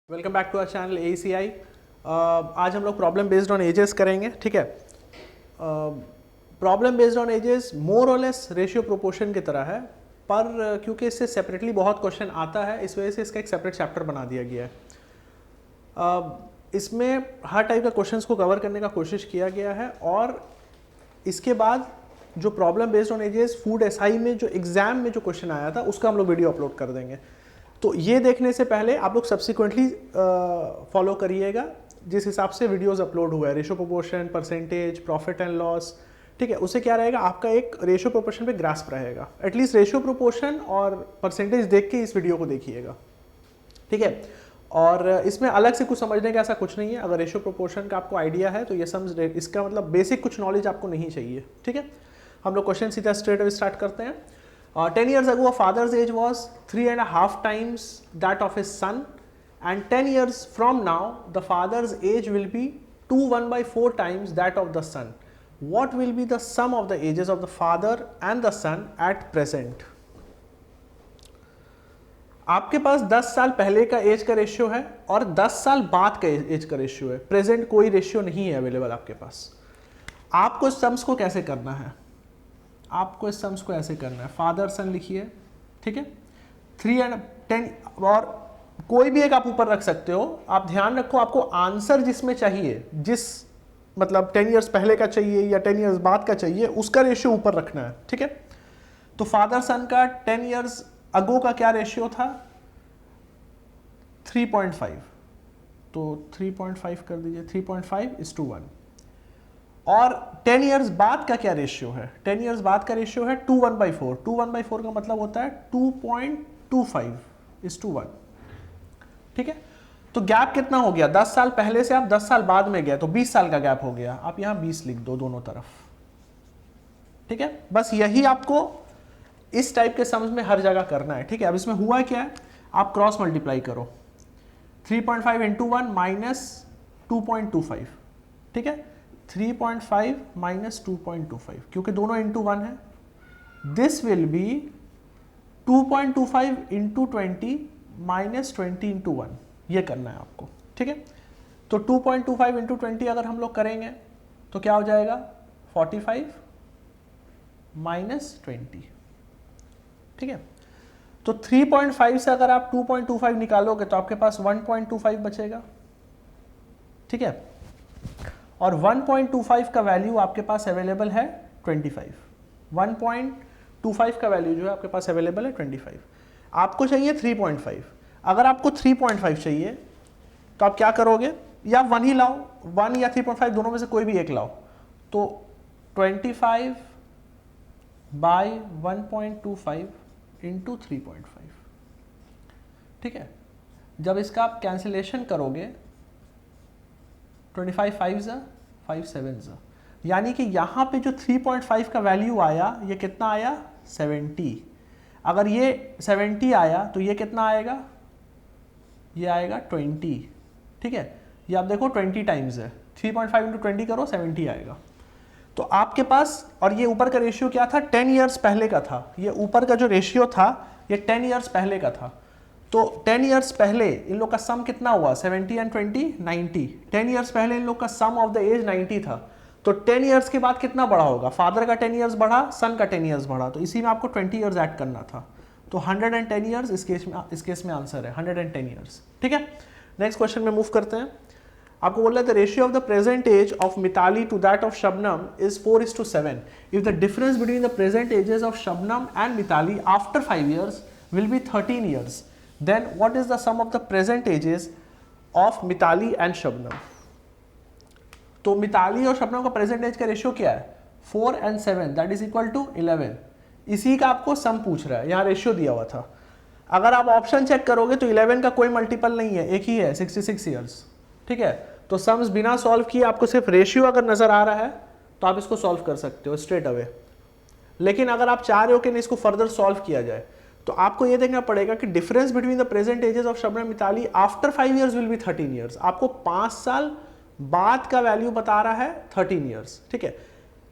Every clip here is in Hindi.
Welcome back to our channel AECI। आज हम लोग प्रॉब्लम बेस्ड ऑन एजेस करेंगे। ठीक है, प्रॉब्लम बेस्ड ऑन एजेस मोर और लेस रेशियो प्रोपोर्शन की तरह है, पर क्योंकि इससे सेपरेटली बहुत क्वेश्चन आता है इस वजह से इसका एक सेपरेट चैप्टर बना दिया गया है। इसमें हर टाइप के क्वेश्चंस को कवर करने का कोशिश किया गया है और इसके बाद जो problem based on edges food SI में जो एग्जाम में जो क्वेश्चन आया था उसका हम लोग वीडियो अपलोड कर देंगे। तो ये देखने से पहले आप लोग सब्सिक्वेंटली फॉलो करिएगा जिस हिसाब से वीडियोस अपलोड हुआ है, ratio proportion, percentage, profit and loss. ठीक है, उससे क्या रहेगा, आपका एक रेशियो प्रोपोर्शन पे ग्रास्प रहेगा। एटलीस्ट रेशियो प्रोपोर्शन और परसेंटेज देख के इस वीडियो को देखिएगा। ठीक है, और इसमें अलग से कुछ समझने का ऐसा कुछ नहीं है। अगर रेशियो प्रोपोर्शन का आपको आइडिया है तो ये समझ, इसका मतलब बेसिक कुछ नॉलेज आपको नहीं चाहिए। ठीक है, हम लोग क्वेश्चन सीधा स्ट्रेट अवे स्टार्ट करते हैं। 10 years ago, a father's age was 3.5 times that of his son, and 10 years from now, the father's age will be 1/4 times that of the son. What will be the sum of the ages of the father and the son at present? आपके पास 10 साल पहले का एज का रेशियो है और 10 साल बाद का एज का रेशियो है। प्रेजेंट कोई रेशियो नहीं है अवेलेबल आपके पास। आपको सम्स को कैसे करना है? आपको इस सम्स को ऐसे करना है, फादर सन लिखिए। ठीक है, 3 and 10 और कोई भी एक आप ऊपर रख सकते हो। आप ध्यान रखो, आपको आंसर जिसमें चाहिए, जिस मतलब 10 इयर्स पहले का चाहिए या 10 इयर्स बाद का चाहिए, उसका रेशियो ऊपर रखना है। ठीक है, तो फादर सन का 10 इयर्स अगो का क्या रेशियो था? 3.5। तो 3.5 कर दीजिए, 3.5:1। और 10 इयर्स बाद का क्या रेशियो है? 10 इयर्स बाद का रेशियो है 2:1/4। 2:1/4 का मतलब होता है 2.25:1। ठीक है, तो गैप कितना हो गया? 10 साल पहले से आप 10 साल बाद में गए तो 20 साल का गैप हो गया। आप यहां 20 लिख दो दोनों तरफ। ठीक है, बस यही आपको इस टाइप के सम्स में हर जगह करना है। ठीक है, अब इसमें हुआ क्या है, आप क्रॉस मल्टीप्लाई करो। 3.5 × 1 - 2.25। ठीक है, 3.5 - 2.25, क्योंकि दोनों इंटू 1 है। This will be 2.25 × 20 - 20 × 1। ये करना है आपको। ठीक है, तो 2.25 × 20 अगर हम लोग करेंगे तो क्या हो जाएगा? 45 - 20। ठीक है, तो 3.5 से अगर आप 2.25 निकालोगे तो आपके पास 1.25 बचेगा। ठीक है, और 1.25 का वैल्यू आपके पास अवेलेबल है 25। 1.25 का वैल्यू जो है आपके पास अवेलेबल है 25। आपको चाहिए 3.5। अगर आपको 3.5 चाहिए तो आप क्या करोगे? या 1 ही लाओ, 1 या 3.5 दोनों में से कोई भी एक लाओ। तो 25 बाई 1.25 × 3.5। ठीक है, जब इसका आप कैंसिलेशन करोगे 25 5s 5 7s, यानी कि यहाँ पे जो 3.5 का वैल्यू आया ये कितना आया? 70। अगर ये 70 आया तो ये कितना आएगा? ये आएगा 20। ठीक है, ये आप देखो 20 टाइम्स है। 3.5 × 20 करो, 70 आएगा। तो आपके पास, और ये ऊपर का रेशियो क्या था? 10 इयर्स पहले का था। ये ऊपर का जो रेशियो था ये 10 इयर्स पहले का था। तो 10 इयर्स पहले इन लोग का सम कितना हुआ? 70 and 20 90। 10 इयर्स पहले इन लोग का सम ऑफ द एज 90 था। तो 10 इयर्स के बाद कितना बढ़ा होगा? फादर का 10 इयर्स बढ़ा, सन का 10 इयर्स बढ़ा, तो इसी में आपको 20 इयर्स ऐड करना था। तो 110 इयर्स इस केस में आंसर है 110 इयर्स। ठीक है, नेक्स्ट क्वेश्चन में मूव करते हैं। आपको बोल रहा है the ratio of the present age of Mitali to that of Shabnam is 4:7। If the difference between the present ages of Shabnam and Mitali after 5 years will be 13 years, then what is the sum of the present ages of Mitali and Shabnam? तो मिताली और शबनम का प्रेजेंट एज का रेशियो क्या है? 4 and 7, that is equal to 11। इसी का आपको सम पूछ रहा है, यहाँ रेशियो दिया हुआ था। अगर आप ऑप्शन चेक करोगे तो 11 का कोई मल्टीपल नहीं है, एक ही है, 66 ईयर्स। ठीक है, तो सम्स बिना सॉल्व किए आपको सिर्फ रेशियो अगर नजर आ रहा है तो आप इसको सॉल्व कर सकते हो स्ट्रेट अवे। लेकिन अगर आप चाह रहे हो कि इसको फर्दर सॉल्व किया जाए तो आपको यह देखना पड़ेगा कि difference between the present ages of Shabnam Mitali after 5 years will be 13 years। आपको 5 साल बाद का वैल्यू बता रहा है 13 years। ठीक है,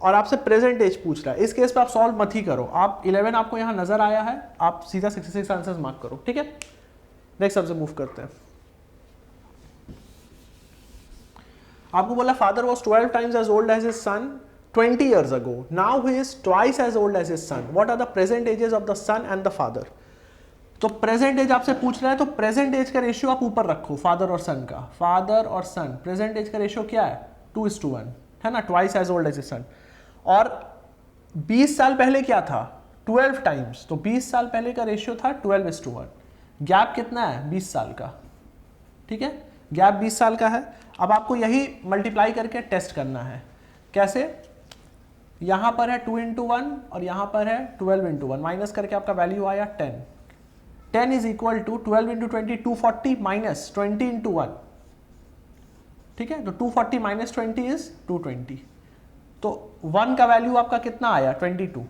और आपसे प्रेजेंट एज पूछ रहा है। इस केस पे आप सॉल्व मत ही करो। आप 11 आपको यहां नजर आया है, आप सीधा 66 आंसर्स मार्क करो। ठीक है, नेक्स्ट सबसे मूव करते हैं। आपको बोला father was 12 times as old as his son 20 years ago. Now he is twice as old as his son. What are the present ages of the son and the father? तो प्रेजेंट एज आपसे पूछ रहा है, तो प्रेजेंट एज का रेशियो आप ऊपर रखो फादर और सन का. फादर और सन प्रेजेंट एज का रेशियो क्या है? 2:1 है ना, twice as old as his son. और 20 साल पहले क्या था? 12 टाइम्स. तो 20 साल पहले का रेशियो था 12:1. गैप कितना है? 20 साल का. ठीक है, गैप 20 साल का है. अब आपको यही मल्टीप्लाई करके टेस्ट करना है. कैसे? यहां पर है 2 into 1 और यहां पर है 12 into 1. माइनस करके आपका वैल्यू आया 10. 10 is equal to 12 into 20 240 minus 20 into 1. ठीक है, तो 240 माइनस 20 इज 220. तो 1 का वैल्यू आपका कितना आया? 22.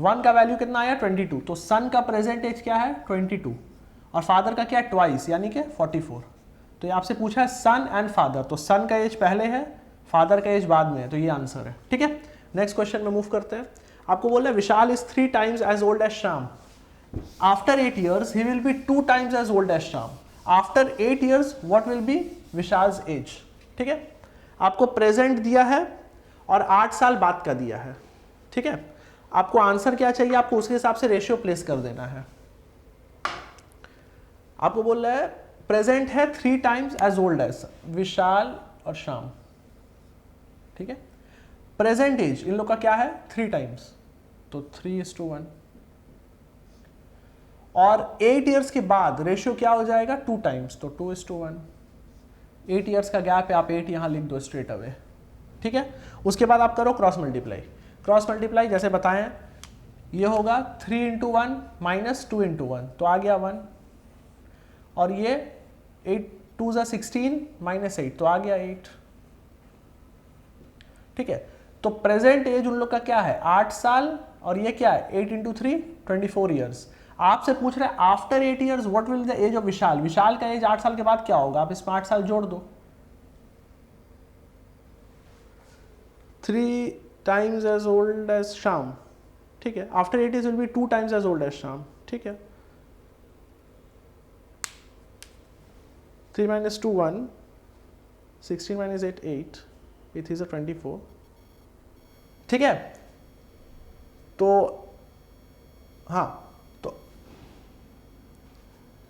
1 का वैल्यू कितना आया? 22. तो सन का प्रेजेंट एज क्या है? 22. और फादर का क्या है? ट्वाइस, यानी कि 44. तो ये आपसे पूछा है सन एंड फादर. तो सन का एज पहले है, फादर का एज बाद में है. तो ये आंसर है. ठीक है, नेक्स्ट क्वेश्चन में मूव करते हैं. आपको बोल रहे हैं Vishal is 3 times as old as Shyam. After 8 years he will be 2 times as old as Shyam. After 8 years what will be Vishal's age. ठीक है, आपको प्रेजेंट दिया है और 8 साल बाद का दिया है. ठीक है, आपको आंसर क्या चाहिए? आपको उसके हिसाब से रेशियो प्लेस कर देना है. आपको बोल रहा है प्रेजेंट है 3 टाइम्स एज ओल्ड एज विशाल और श्याम. ठीक है, प्रेजेंट एज इन लोग का क्या है? 3 टाइम्स. तो 3:1. और 8 years के बाद रेशियो क्या हो जाएगा? 2 टाइम्स. तो 2:1. 8 years का गैप है, आप 8 यहां लिख दो स्ट्रेट अवे. ठीक है, उसके बाद आप करो क्रॉस मल्टीप्लाई. क्रॉस मल्टीप्लाई जैसे बताएं, ये होगा 3 into 1 माइनस 2 into 1. तो आ गया 1. और ये 8 2 = 16 माइनस 8. तो आ गया 8. ठीक है, तो प्रेजेंट एज उन लोग का क्या है? 8 साल. और ये क्या है? 8 into 3 24 years. आपसे पूछ रहे हैं after 8 years what will the age of Vishal. Vishal का एज 8 साल के बाद क्या होगा? आप इसमें 8 साल जोड़ दो. 3 times as old as Shyam. ठीक है, after 8 years will be 2 times as old as Shyam. ठीक है, 3 minus 2 1, 16 minus 8 8, 8 is 24. ठीक है, तो हाँ,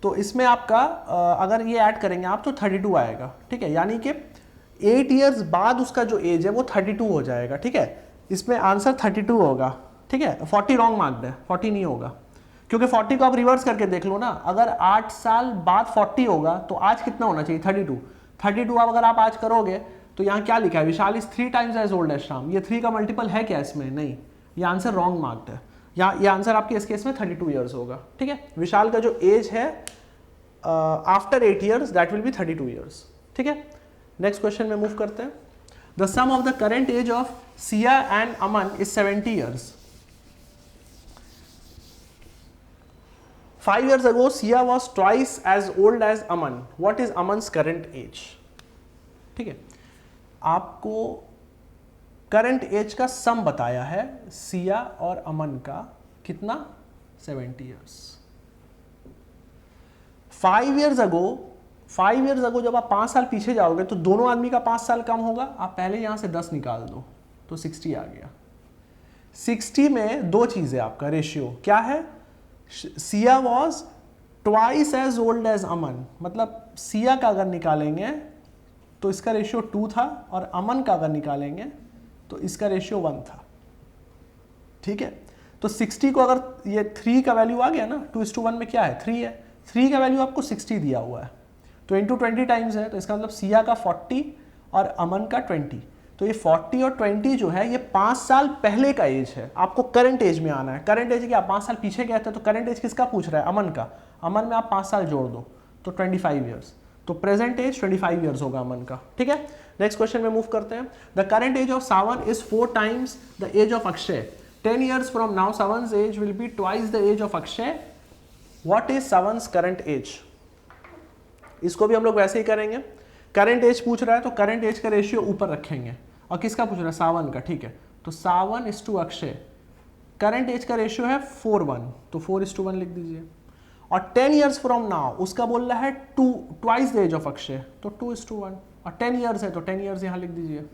तो इसमें आपका अगर ये ऐड करेंगे आप तो 32 आएगा. ठीक है, यानी कि 8 years बाद उसका जो एज है वो 32 हो जाएगा. ठीक है, इसमें आंसर 32 होगा. ठीक है, 40 रॉन्ग मार्क्ड है, 40 नहीं होगा, क्योंकि 40 को आप रिवर्स करके देख लो ना. अगर 8 साल बाद 40 होगा तो आज कितना होना चाहिए? 32. 32 अब अगर आप आज करोगे तो यहाँ क्या लिखा है? Vishal is 3 times as old as Shyam. ये 3 का मल्टीपल है क्या इसमें? नहीं, ये आंसर रॉन्ग मार्क्ड है. यहाँ ये आंसर आपके इस केस में 32 years होगा. ठीक है, विशाल का जो एज है after 8 years that will be 32 years. ठीक है, नेक्स्ट क्वेश्चन में मूव करते हैं. The sum of the current age of Siya and Aman is 70 years. 5 years ago Sia was twice as old as Aman. What is Aman's current age? ठीक है, आपको करंट एज का सम बताया है सिया और अमन का. कितना? 70 years. 5 years ago जब आप 5 साल पीछे जाओगे तो दोनों आदमी का 5 साल कम होगा. आप पहले यहां से 10 निकाल दो तो 60 आ गया. 60 में दो चीजें, आपका रेशियो क्या है? Siya was twice as old as Aman. मतलब सिया का अगर निकालेंगे तो इसका रेशियो 2 था और अमन का अगर निकालेंगे तो इसका रेशियो 1 था. ठीक है, तो 60 को अगर ये 3 का वैल्यू आ गया ना, 2:1 में क्या है? 3 है. 3 का वैल्यू आपको 60 दिया हुआ है तो इंटू 20 टाइम्स है. तो इसका मतलब सिया का 40 और अमन का 20. तो ये 40 और 20 जो है ये 5 साल पहले का एज है. आपको करंट एज में आना है. करंट एज क्या? 5 साल पीछे गए थे तो करंट एज किसका पूछ रहा है? अमन का. अमन में आप 5 साल जोड़ दो तो 25 years. तो प्रेजेंट एज 25 years होगा अमन का. ठीक है, नेक्स्ट क्वेश्चन में मूव करते हैं. The current age of Sawan is 4 times the age of Akshay. 10 years from now Sawan's age will be twice the age of Akshay. What is Sawan's current age? इसको भी हम लोग वैसे ही करेंगे. करंट एज पूछ रहा है तो करंट एज का रेशियो ऊपर रखेंगे. और किसका पूछ रहा है? सावन का. ठीक है, तो Sawan is to Akshay. Current age का रेशियो है 4:1, तो 4:1 लिख दीजिए. और 10 years फ्रॉम नाउ उसका बोल रहा है 2 twice the age of Akshay, तो 2:1. और 10 ईयर्स है तो 10 ईयर्स यहाँ लिख दीजिए,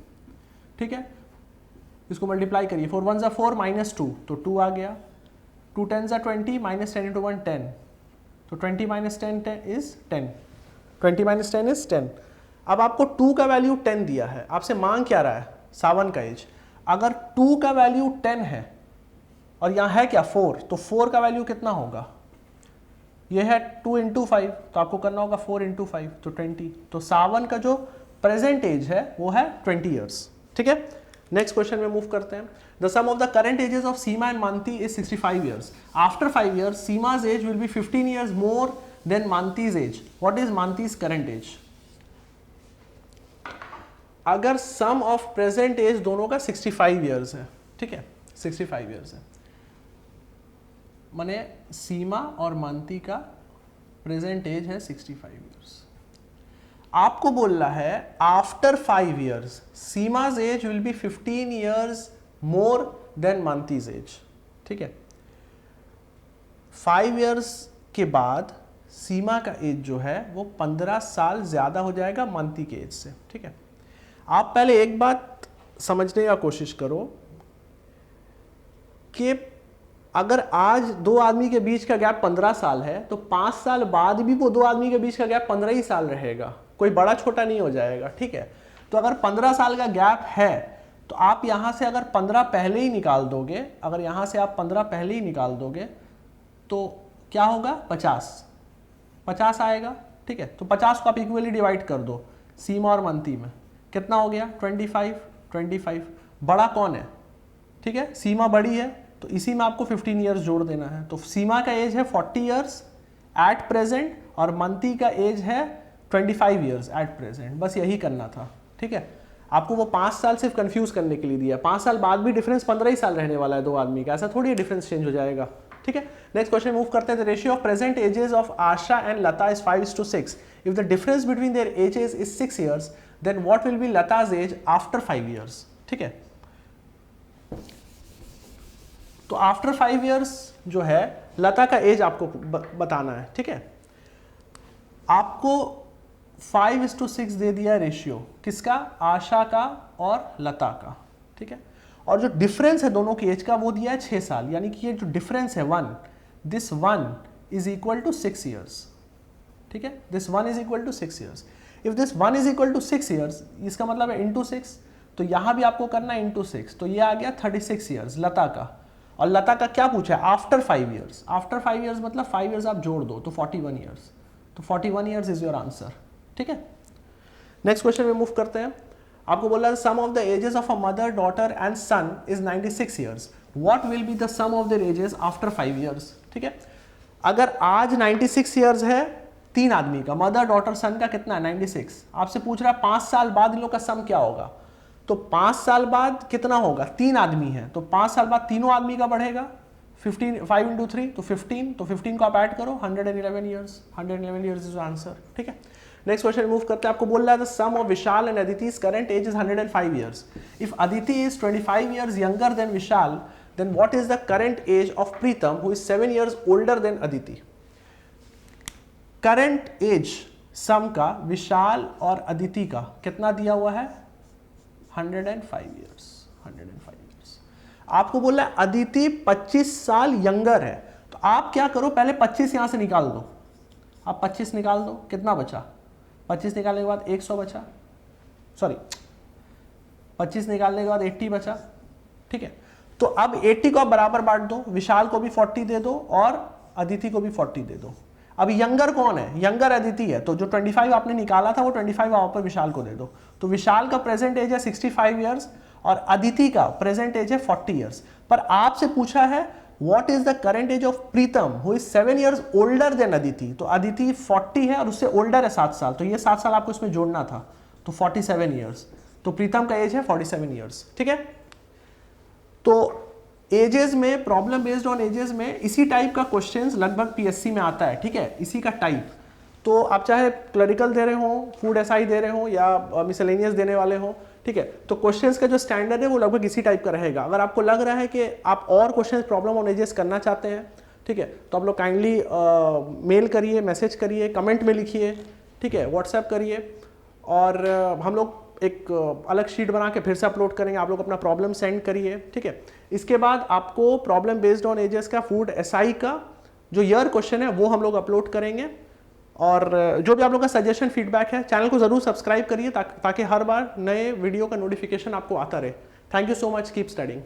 ठीक है। इसको मल्टीप्लाई करिए, 4 1 4 माइनस 2 तो 2 आ गया, 2 10 20 माइनस 10 × 1 10, तो 20 माइनस 10 इज 10, 20 माइनस 10 इज 10। अब आपको 2 का वैल्यू 10 दिया है, आपसे मांग क्या रहा है, सावन का एज। अगर 2 का वैल्यू 10 है और यहाँ है क्या 4, तो 4 का वैल्यू कितना होगा, ये है 2 × 5, तो आपको करना होगा 4 × 5 तो 20। तो सावन का जो प्रेजेंट एज है वो है 20 ईयर्स, ठीक है। नेक्स्ट क्वेश्चन में मूव करते हैं। The sum of the current ages of Seema and Manti is 65 years. After 5 years Seema's age will be 15 years more than Manti's age. What is Manti's current age? अगर सम ऑफ प्रेजेंट एज दोनों का 65 ईयर्स है, ठीक है, 65 ईयर्स है, माने सीमा और मानती का प्रेजेंट एज है 65 ईयर्स। आपको बोल रहा है after 5 years Seema's age will be 15 years more than Manti's age, ठीक है। 5 ईयर्स के बाद सीमा का एज जो है वो 15 साल ज्यादा हो जाएगा मानती के एज से, ठीक है। आप पहले एक बात समझने का कोशिश करो कि अगर आज दो आदमी के बीच का गैप 15 साल है तो 5 साल बाद भी वो दो आदमी के बीच का गैप 15 ही साल रहेगा, कोई बड़ा छोटा नहीं हो जाएगा, ठीक है। तो अगर 15 साल का गैप है तो आप यहां से अगर 15 पहले ही निकाल दोगे, अगर यहां से आप 15 पहले ही निकाल दोगे तो क्या होगा, 50 आएगा, ठीक है। तो 50 को आप इक्वली डिवाइड कर दो सीमा और मानती में, कितना हो गया 25। बड़ा कौन है, ठीक है, सीमा बड़ी है तो इसी में आपको 15 ईयर्स जोड़ देना है। तो सीमा का एज है 40 ईयर्स एट प्रेजेंट और मानती का एज है 25 ईयर्स एट प्रेजेंट, बस यही करना था, ठीक है। आपको वो 5 साल सिर्फ कंफ्यूज करने के लिए दिया, 5 साल बाद भी डिफरेंस 15 ही साल रहने वाला है दो आदमी का, ऐसा थोड़ी डिफरेंस चेंज हो जाएगा, ठीक है। नेक्स्ट क्वेश्चन मूव करते हैं। The ratio of present ages of Asha and Lata is 5:6। If the difference between their ages is 6 years then what will be Lata's age after 5 years, ठीक है। तो आफ्टर 5 ईयर्स जो है लता का एज आपको बताना है, ठीक है। आपको 5:6 दे दिया रेशियो, किसका, आशा का और लता का, ठीक है। और जो डिफरेंस है दोनों की एज का वो दिया है 6 साल, यानी कि ये जो डिफरेंस है 1, this 1 is equal to 6 years, ठीक है। This 1 is equal to 6 years. If this 1 is equal to 6 years, इसका मतलब है इंटू 6, तो यहां भी आपको करना है इंटू 6, तो ये आ गया 36 ईयर्स लता का। और लता का क्या पूछा है, आफ्टर 5 ईयर्स। आफ्टर 5 ईयर्स मतलब 5 ईयर्स आप जोड़ दो तो 41 ईयर्स, तो 41 ईयर्स इज योर आंसर, ठीक है। नेक्स्ट क्वेश्चन में मूव करते हैं। आपको बोला है sum of the ages of a mother, daughter and son is 96 years. What will be the sum of their ages after 5 years, ठीक है। अगर आज 96 ईयर्स है 3 आदमी का, मदर, डॉटर, सन का कितना है 96, आपसे पूछ रहा है 5 साल बाद इन लोग का सम क्या होगा। तो 5 साल बाद कितना होगा, 3 आदमी है तो 5 साल बाद तीनों आदमी का बढ़ेगा 15, 5 × 3 तो 15, तो 15 को आप ऐड करो 111 ईयर्स, 111 ईयर्स इज आंसर, ठीक है। नेक्स्ट क्वेश्चन मूव करते हैं। आपको बोल रहा है the sum of Vishal and Aditi's current age is 105 years. If Aditi is 25 years younger than Vishal then what is the current age of Pritam who is 7 years older than Aditi. Current age sum का विशाल और अदिति का कितना दिया हुआ है 105 ईयर्स, 105 ईयर्स। आपको बोला है अदिति 25 साल यंगर है, तो आप क्या करो पहले 25 यहां से निकाल दो, आप 25 निकाल दो, कितना बचा, 25 निकालने के बाद 100 बचा, सॉरी 25 निकालने के बाद 80 बचा, ठीक है। तो अब 80 को आप बराबर बांट दो, विशाल को भी 40 दे दो और अदिति को भी 40 दे दो। अब यंगर कौन है, यंगर अदिति है, तो जो 25 आपने निकाला था वो 25 आप पर विशाल को दे दो। तो विशाल का प्रेजेंट एज है 65 ईयर्स और अदिति का प्रेजेंट एज है 40 ईयर्स। पर आपसे पूछा है what is the current age of Pritam who is 7 years older than Aditi. तो अदिति 40 है और उससे ओल्डर है 7 साल, तो ये 7 साल आपको इसमें जोड़ना था, तो 47 ईयर्स। तो प्रीतम का एज है 47 ईयर्स, ठीक है। तो एजेस में, प्रॉब्लम बेस्ड ऑन एजेस में इसी टाइप का क्वेश्चंस लगभग पीएससी में आता है, ठीक है, इसी का टाइप। तो आप चाहे क्लरिकल दे रहे हो, फूड एसआई दे रहे हो या मिसलेनियस देने वाले हो, ठीक है, तो क्वेश्चंस का जो स्टैंडर्ड है वो लगभग इसी टाइप का रहेगा। अगर आपको लग रहा है कि आप और क्वेश्चंस प्रॉब्लम ऑन एजेस करना चाहते हैं, ठीक है, तो आप लोग काइंडली मेल करिए, मैसेज करिए, कमेंट में लिखिए, ठीक है, व्हाट्सएप करिए और हम लोग एक अलग शीट बना के फिर से अपलोड करेंगे। आप लोग अपना प्रॉब्लम सेंड करिए, ठीक है। इसके बाद आपको प्रॉब्लम बेस्ड ऑन एजेस का फूड एसआई का जो ईयर क्वेश्चन है वो हम लोग अपलोड करेंगे। और जो भी आप लोग का सजेशन फीडबैक है, चैनल को जरूर सब्सक्राइब करिए ताकि हर बार नए वीडियो का नोटिफिकेशन आपको आता रहे। Thank you so much, keep studying.